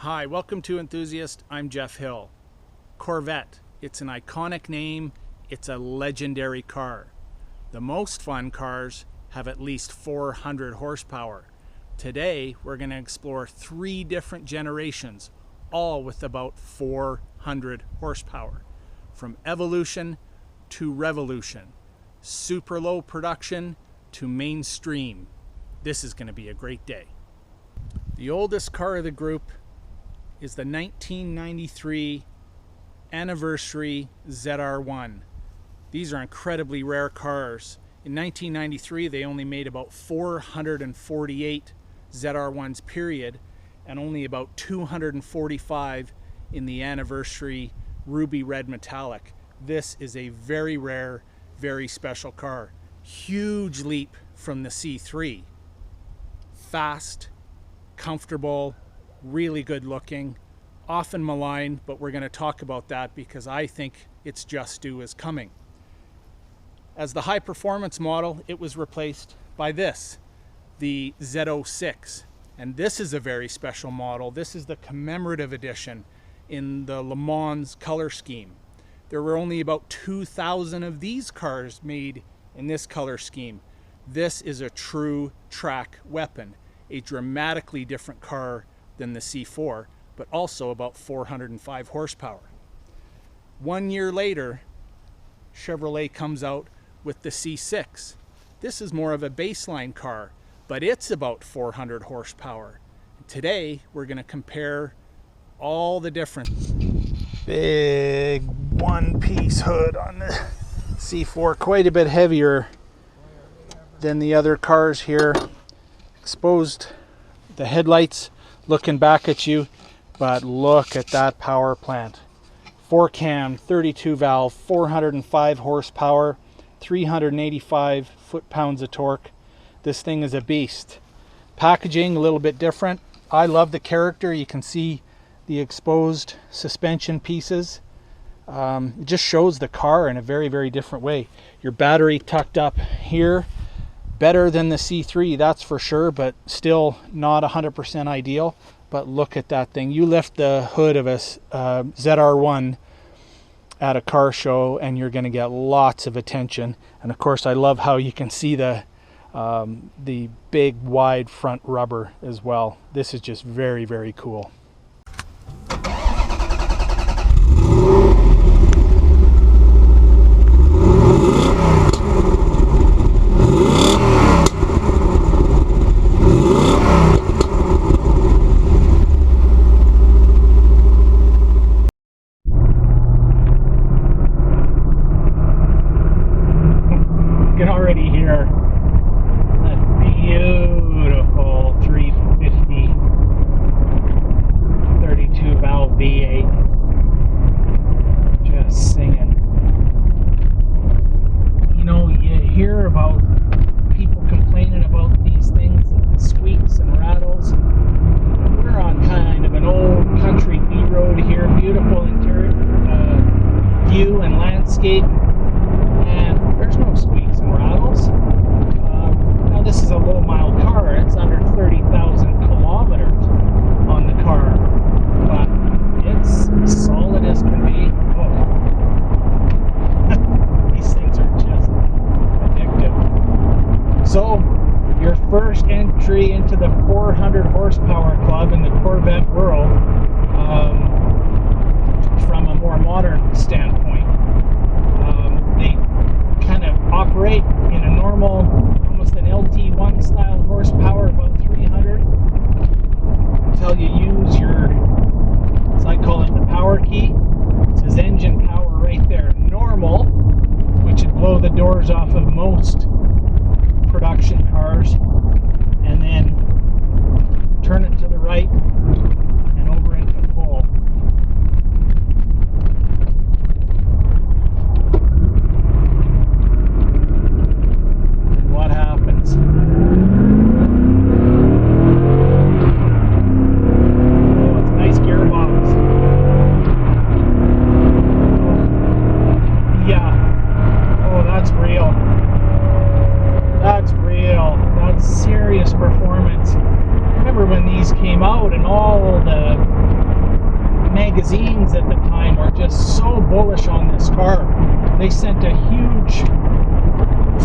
Hi, welcome to Enthusiast. I'm Jeff Hill. Corvette, it's an iconic name, it's a legendary car. The most fun cars have at least 400 horsepower. Today, we're going to explore 3 different generations, all with about 400 horsepower. From evolution to revolution, super low production to mainstream. This is going to be a great day. The oldest car of the group is the 1993 anniversary ZR1. These are incredibly rare cars. In 1993, they only made about 448 ZR1s period, and only about 245 in the anniversary ruby red metallic. This is a very rare, very special car. Huge leap from the C3. Fast, comfortable, really good looking, often maligned, but we're going to talk about that because I think its just due is coming. As the high performance model, it was replaced by this, the Z06. And this is a very special model. This is the commemorative edition in the Le Mans color scheme. There were only about 2,000 of these cars made in this color scheme. This is a true track weapon, a dramatically different car than the C4, but also about 405 horsepower. 1 year later, Chevrolet comes out with the C6. This is more of a baseline car, but it's about 400 horsepower. Today, we're going to compare all the different. Big one-piece hood on the C4, quite a bit heavier than the other cars here. Exposed the headlights looking back at you, but look at that power plant. 4-cam, 32 valve, 405 horsepower, 385 foot-pounds of torque. This thing is a beast. Packaging a little bit different. I love the character. You can see the exposed suspension pieces. It just shows the car in a very, very different way. Your battery tucked up here. Better than the C3, that's for sure, but still not 100% ideal. But look at that thing. You lift the hood of a ZR1 at a car show and you're going to get lots of attention. And of course, I love how you can see the big wide front rubber as well. This is just very, very cool. Already hear that beautiful 350 32 valve V8 just singing. You know, you hear about people complaining about these things, the squeaks and rattles. We're on kind of an old country B road here, beautiful interior view and landscape, and there's no squeaks and rattles. Now this is a low mile car, it's under 30,000 kilometers on the car, but it's solid as can be. Oh. These things are just addictive. So your first entry into the 400 horsepower club in the Corvette world, from a more modern standpoint. They kind of operate in a normal, almost an LT1 style horsepower, about 300, until you use your, as I call it, the power key. It says engine power right there, normal, which would blow the doors off of most production cars, and then turn it to the right and over into full. What happens? Oh, it's a nice gearbox. Yeah. Oh, that's real. That's real. That's serious performance. Remember when these came out and all the magazines at the time were just so bullish on this car. They sent a huge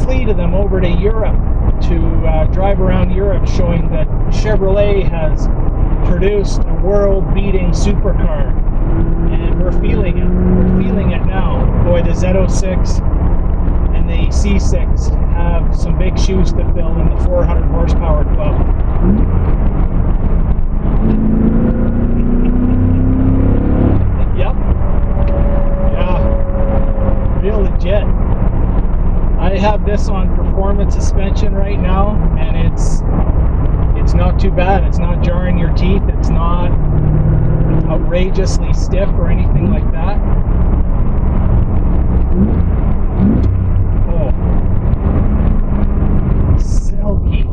fleet of them over to Europe to drive around Europe, showing that Chevrolet has produced a world-beating supercar, and we're feeling it. We're feeling it now. Boy, the Z06 and the C6 have some big shoes to fill in the 400 horsepower club. Yep. Yeah. Real legit. I have this on performance suspension right now, and it's not too bad. It's not jarring your teeth. It's not outrageously stiff or anything like that. Oh, silky.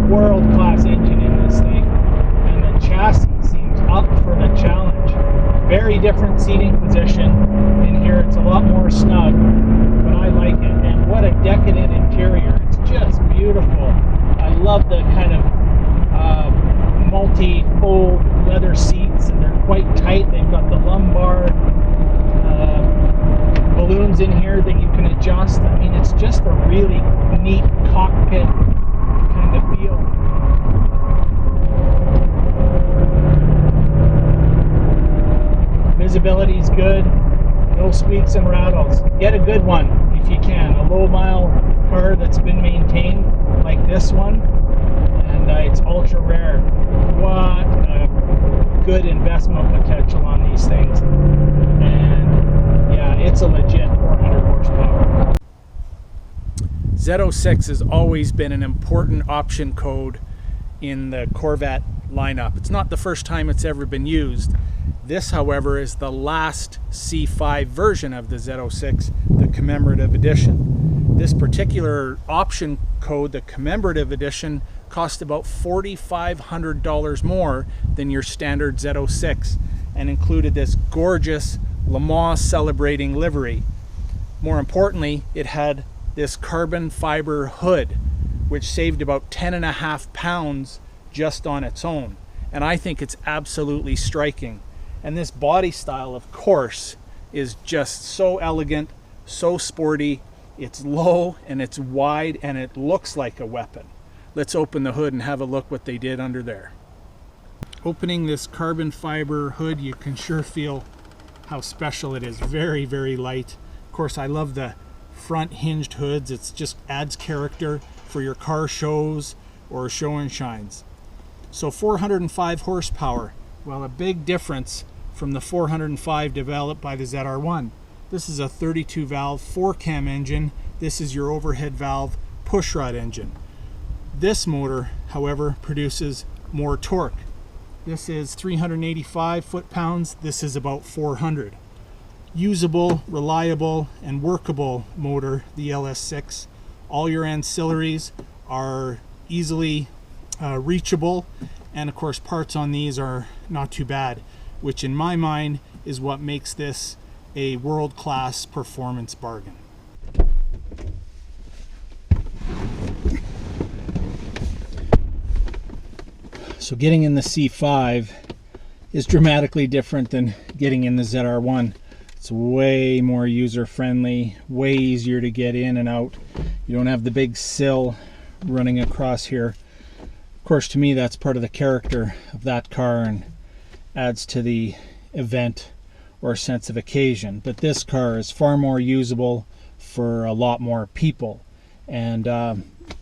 World-class engine in this thing, and the chassis seems up for the challenge. Very different seating position in here. It's a lot more snug, but I like it. And what a decadent interior. It's just beautiful. I love the kind of multi-fold leather seats, and they're quite tight. They've got the lumbar balloons in here that you can adjust. I mean, it's just a really neat cockpit kind of feel. Visibility is good, no squeaks and rattles. Get a good one if you can. A low mile car that's been maintained like this one, and it's ultra rare. What a good investment potential on these things. And yeah, it's a legit 400 horsepower. Z06 has always been an important option code in the Corvette lineup. It's not the first time it's ever been used. This, however, is the last C5 version of the Z06, the commemorative edition. This particular option code, the commemorative edition, cost about $4,500 more than your standard Z06 and included this gorgeous Le Mans celebrating livery. More importantly, it had this carbon fiber hood, which saved about 10.5 pounds just on its own. And I think it's absolutely striking. And this body style, of course, is just so elegant, so sporty. It's low and it's wide and it looks like a weapon. Let's open the hood and have a look what they did under there. Opening this carbon fiber hood, you can sure feel how special it is. Very, very light. Of course, I love the front hinged hoods. It just adds character for your car shows or show and shines. So 405 horsepower. Well, a big difference from the 405 developed by the ZR1. This is a 32 valve 4-cam engine. This is your overhead valve pushrod engine. This motor, however, produces more torque. This is 385 foot-pounds. This is about 400. Usable, reliable, and workable motor, the LS6. All your ancillaries are easily reachable, and of course parts on these are not too bad, which in my mind is what makes this a world-class performance bargain. So getting in the C5 is dramatically different than getting in the ZR1. It's way more user-friendly, way easier to get in and out. You don't have the big sill running across here. Of course, to me, that's part of the character of that car and adds to the event or sense of occasion. But this car is far more usable for a lot more people, and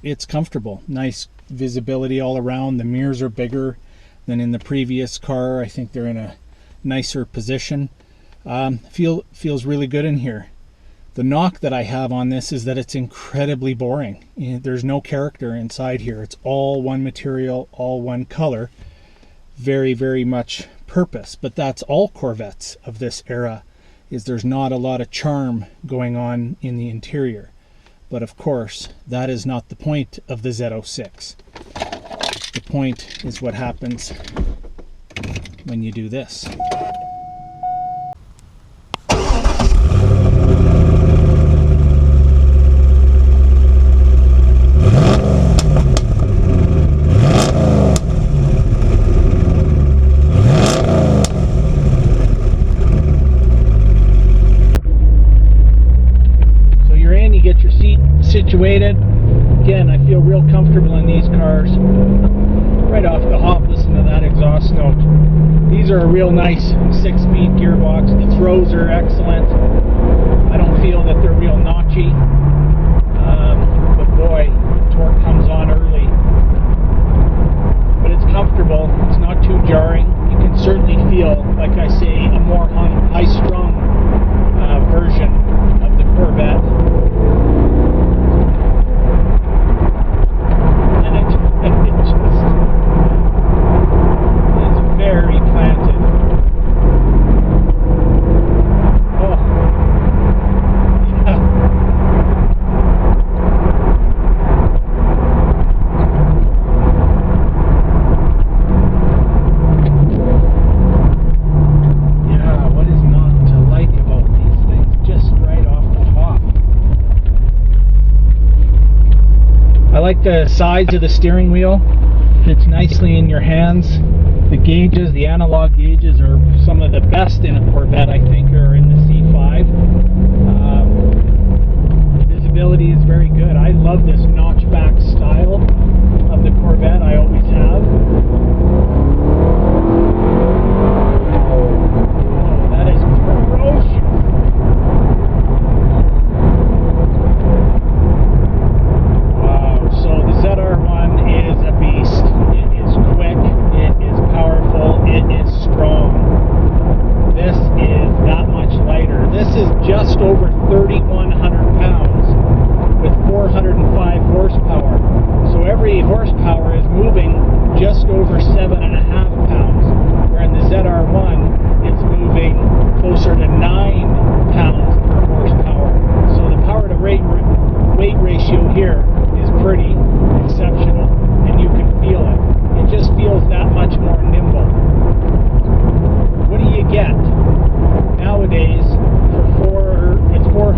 it's comfortable. Nice visibility all around. The mirrors are bigger than in the previous car. I think they're in a nicer position. Feels really good in here. The knock that I have on this is that it's incredibly boring. There's no character inside here. It's all one material, all one color. Very, very much purpose. But that's all Corvettes of this era, is there's not a lot of charm going on in the interior. But of course, that is not the point of the Z06. The point is what happens when you do this. Situated. Again, I feel real comfortable in these cars. Right off the hop, listen to that exhaust note. These are a real nice 6-speed gearbox. The throws are excellent. I don't feel that they're real notchy. But boy, torque comes on early. But it's comfortable. It's not too jarring. You can certainly feel, like I say, a more high-strung version of the Corvette. I like the sides of the steering wheel. Fits nicely in your hands. The gauges, the analog gauges, are some of the best in a Corvette, I think, are in the C5. Visibility is very good. I love this notchback style of the Corvette. I always have. Oh, that is ferocious. So the ZR1 is a beast. It is quick, it is powerful, it is strong. This is that much lighter. This is just over 3,100 pounds with 405 horsepower. So every horsepower is moving just over 7.5 pounds. Where in the ZR1, it's moving closer to 9 pounds per horsepower. So the power to weight ratio here is pretty exceptional, and you can feel it. It just feels that much more nimble. What do you get nowadays with 400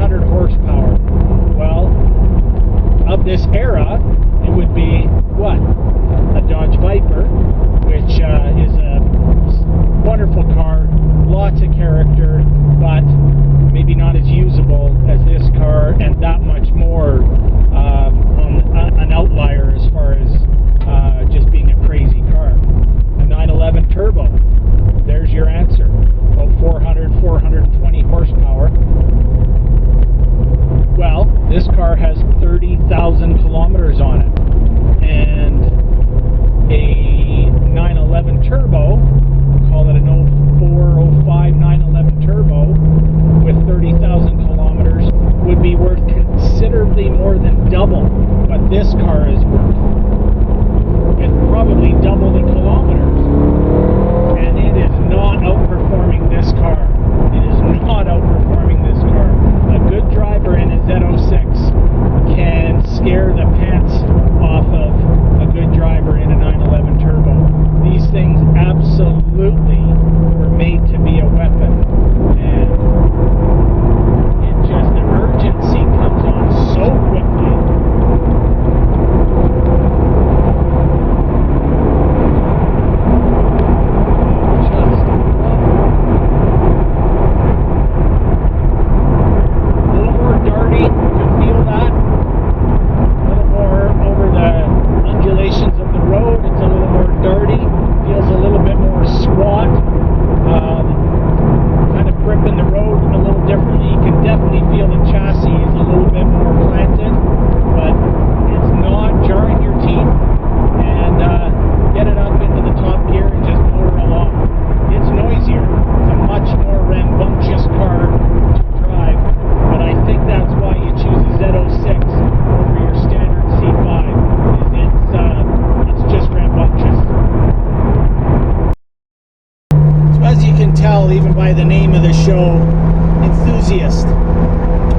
enthusiast.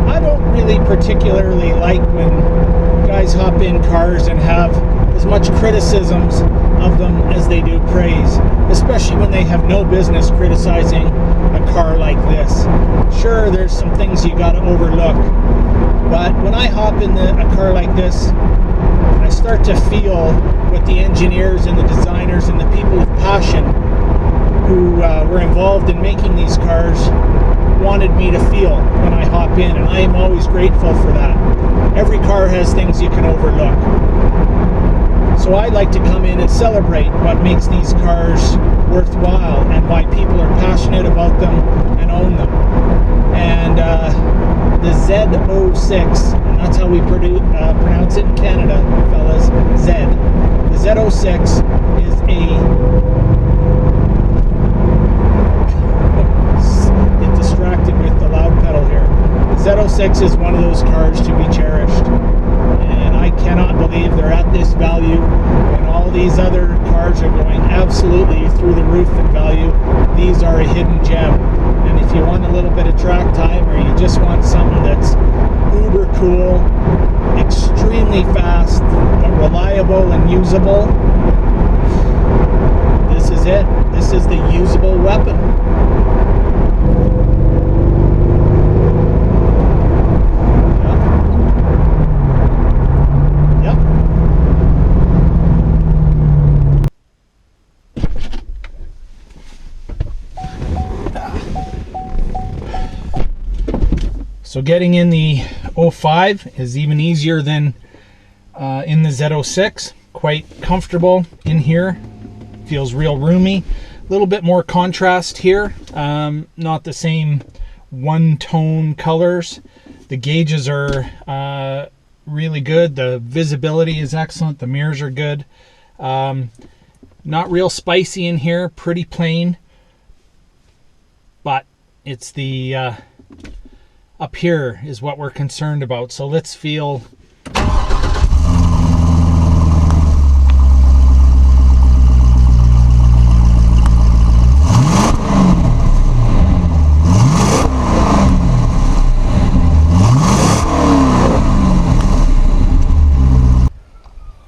I don't really particularly like when guys hop in cars and have as much criticisms of them as they do praise, especially when they have no business criticizing a car like this. Sure, there's some things you got to overlook, but when I hop in a car like this, I start to feel what the engineers and the designers and the people of passion who were involved in making these cars wanted me to feel when I hop in, and I am always grateful for that. Every car has things you can overlook. So I like to come in and celebrate what makes these cars worthwhile and why people are passionate about them and own them. And the Z06, and that's how we pronounce it in Canada, fellas, Z. The Z06 is get distracted with the loud pedal here. The Z06 is one of those cars to be cherished. And I cannot believe they're at this value when all these other cars are going absolutely through the roof in value. These are a hidden gem. And if you want a little bit of track time, or you just want something that's uber cool, extremely fast, but reliable and usable, this is it. This is the usable weapon. So getting in the 05 is even easier than in the Z06. Quite comfortable in here. Feels real roomy. A little bit more contrast here. Not the same one-tone colors. The gauges are really good. The visibility is excellent. The mirrors are good. Not real spicy in here. Pretty plain. But it's the... up here is what we're concerned about. So let's feel.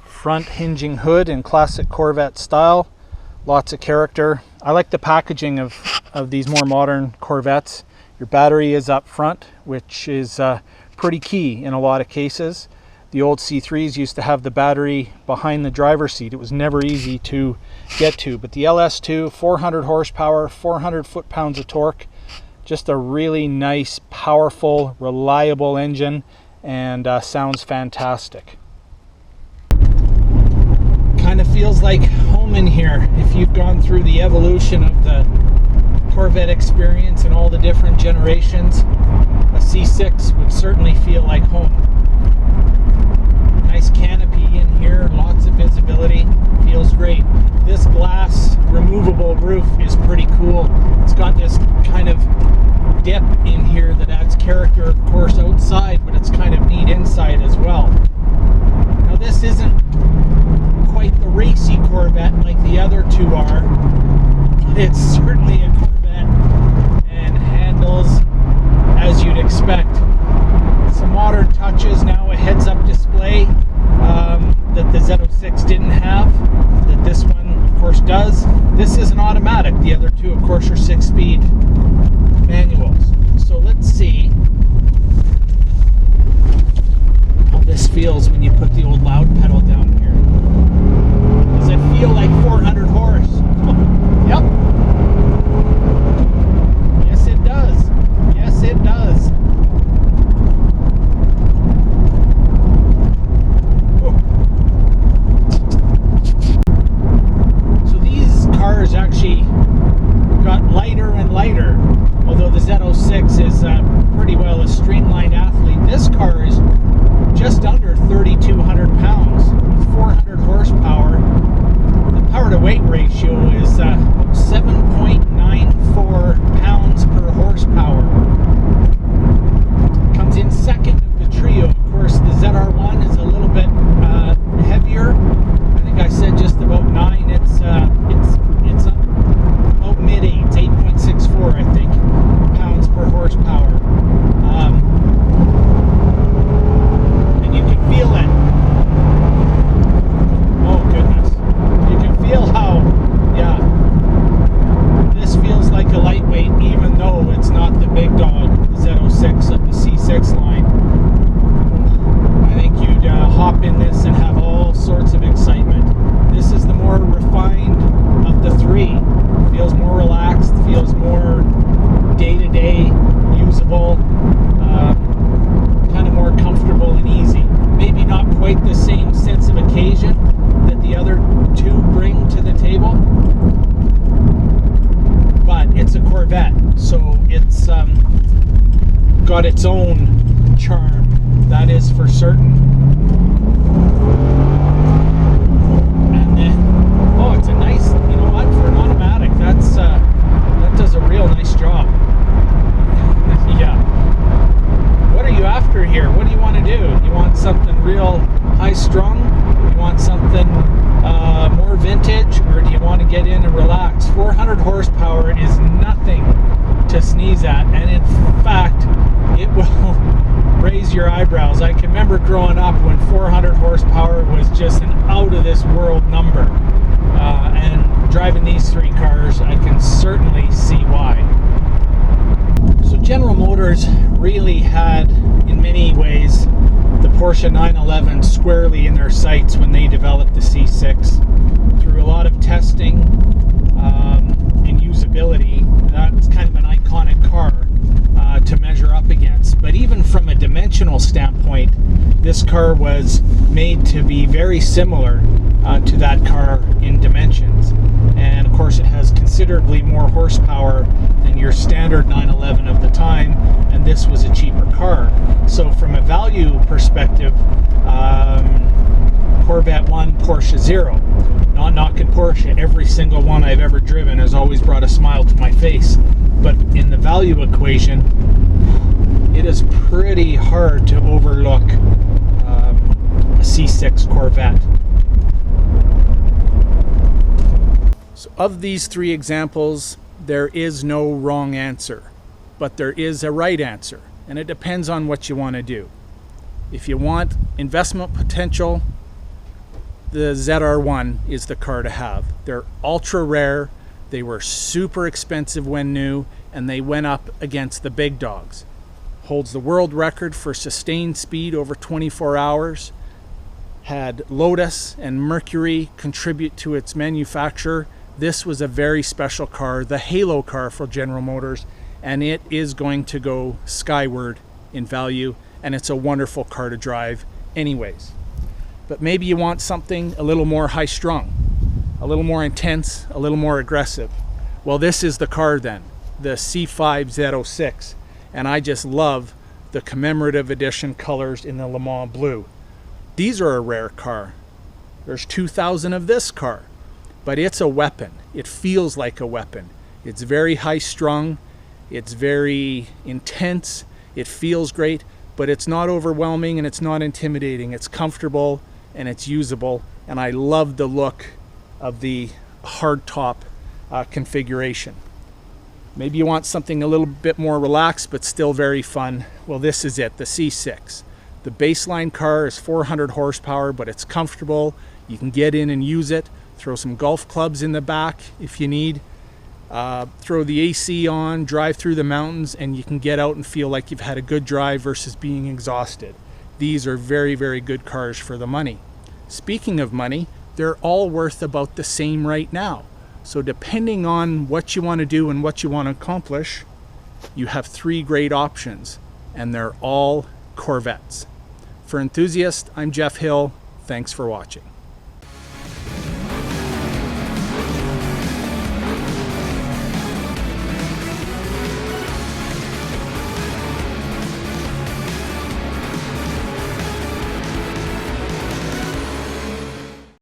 Front hinging hood in classic Corvette style. Lots of character. I like the packaging of these more modern Corvettes. Your battery is up front, which is pretty key in a lot of cases. The old C3s used to have the battery behind the driver's seat. It was never easy to get to. But the LS2, 400 horsepower, 400 foot-pounds of torque. Just a really nice, powerful, reliable engine, and sounds fantastic. Kind of feels like home in here. If you've gone through the evolution of the Corvette experience and all the different generations, a C6 would certainly feel like home. Nice canopy in here, lots of visibility, feels great. This glass removable roof is pretty cool. It's got this kind of dip in here that adds character, of course, outside, but it's kind of neat inside as well. Now this isn't quite the racy Corvette like the other two are, but it's certainly a Corvette and handles as you'd expect. Some modern touches now, a heads-up display that the Z06 didn't have, that this one of course does. This is an automatic. The other two of course are 6-speed manuals. So let's see how this feels when you put the old loud pedal down here. Does it feel like 400 horse? Yep. Yes, it does. got its own charm, that is for certain. And then, oh, it's a nice, you know what, for an automatic, that does a real nice job. Yeah. What are you after here? What do you want to do? You want something real high strung? You want something more vintage? Or do you want to get in and relax? 400 horsepower is nothing to sneeze at, and in fact it will raise your eyebrows. I can remember growing up when 400 horsepower was just an out of this world number, and driving these three cars I can certainly see why. So General Motors really had, in many ways, the Porsche 911 squarely in their sights when they developed the C6. Through a lot of testing and usability, that's kind of an iconic car to measure up against. But even from a dimensional standpoint, this car was made to be very similar to that car in dimensions. And of course it has considerably more horsepower than your standard 911 of the time, and this was a cheaper car. So from a value perspective, Corvette 1, Porsche 0. Not knocking Porsche, every single one I've ever driven has always brought a smile to my face. But in the value equation, it is pretty hard to overlook a C6 Corvette. So of these three examples, there is no wrong answer, but there is a right answer, and it depends on what you want to do. If you want investment potential, the ZR1 is the car to have. They're ultra rare, they were super expensive when new, and they went up against the big dogs. Holds the world record for sustained speed over 24 hours. Had Lotus and Mercury contribute to its manufacture. This was a very special car, the halo car for General Motors, and it is going to go skyward in value, and it's a wonderful car to drive anyways. But maybe you want something a little more high strung, a little more intense, a little more aggressive. Well, this is the car then, the C5 Z06, and I just love the commemorative edition colors in the Le Mans blue. These are a rare car. There's 2,000 of this car, but it's a weapon. It feels like a weapon. It's very high strung, it's very intense, it feels great, but it's not overwhelming and it's not intimidating. It's comfortable and it's usable, and I love the look of the hardtop configuration. Maybe you want something a little bit more relaxed but still very fun. Well, this is it, the C6. The baseline car is 400 horsepower, but it's comfortable. You can get in and use it, throw some golf clubs in the back if you need, throw the AC on, drive through the mountains, and you can get out and feel like you've had a good drive versus being exhausted. These are very, very good cars for the money. Speaking of money, they're all worth about the same right now. So depending on what you want to do and what you want to accomplish, you have three great options, and they're all Corvettes. For enthusiasts, I'm Jeff Hill. Thanks for watching.